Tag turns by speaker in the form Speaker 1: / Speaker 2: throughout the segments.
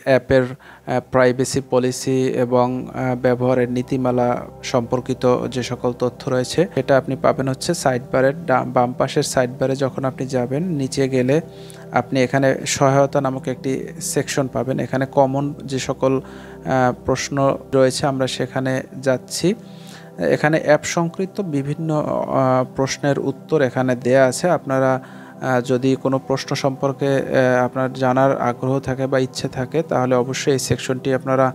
Speaker 1: অ্যাপের privacy policy এবং ব্যবহারের নীতিমালা সম্পর্কিত যে সকল তথ্য রয়েছে সেটা আপনি পাবেন হচ্ছে সাইড বারের বাম পাশের সাইড বারে। যখন আপনি যাবেন নিচে গেলে আপনি এখানে সহায়তা নামক একটি সেকশন পাবেন। এখানে কমন যে সকল প্রশ্ন রয়েছে আমরা সেখানে যাচ্ছি। এখানে অ্যাপ সংক্রান্ত বিভিন্ন প্রশ্নের উত্তর এখানে দেয়া আছে। আপনারা যদি কোনো প্রশ্ন সম্পর্কে আপনার জানার আগ্রহ থাকে বা ইচ্ছে থাকে তাহলে অবশ্যই এই সেকশনটি আপনারা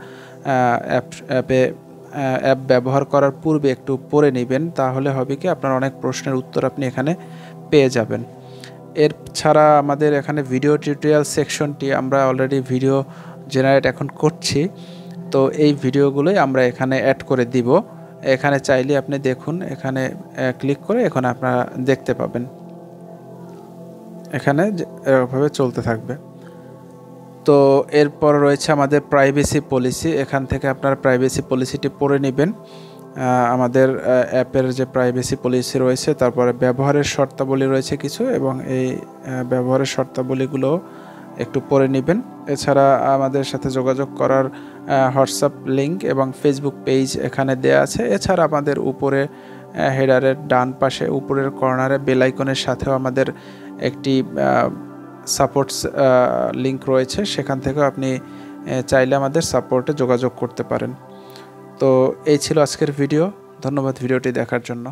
Speaker 1: অ্যাপ ব্যবহার করার পূর্বে একটু পড়ে নেবেন। তাহলে হবে কি আপনার অনেক প্রশ্নের উত্তর আপনি এখানে পেয়ে যাবেন। এছাড়া আমাদের এখানে ভিডিও টিউটোরিয়াল সেকশনটি আমরা অলরেডি ভিডিও জেনারেট এখন করছি, তো এই ভিডিওগুলোই আমরা এখানে অ্যাড করে দিব। এখানে চাইলে আপনি দেখুন, এখানে ক্লিক করে এখন আপনারা দেখতে পাবেন, এখানে এভাবে চলতে থাকবে। তো এরপর রয়েছে আমাদের প্রাইভেসি পলিসি। এখান থেকে আপনারা প্রাইভেসি পলিসিটি পড়ে নেবেন। আমাদের অ্যাপের যে প্রাইভেসি পলিসি রয়েছে, তারপরে ব্যবহারের শর্তাবলী রয়েছে কিছু, এবং এই ব্যবহারের শর্তাবলীগুলো একটু পড়ে নেবেন। এছাড়া আমাদের সাথে যোগাযোগ করার হোয়াটসঅ্যাপ লিঙ্ক এবং ফেসবুক পেজ এখানে দেয়া আছে। এছাড়া আমাদের উপরে হেডারের ডান পাশে উপরের কর্নারে বেল আইকনের সাথেও আমাদের একটি সাপোর্টস লিঙ্ক রয়েছে, সেখান থেকেও আপনি চাইলে আমাদের সাপোর্টে যোগাযোগ করতে পারেন। তো এই ছিল আজকের ভিডিও। ধন্যবাদ ভিডিওটি দেখার জন্য।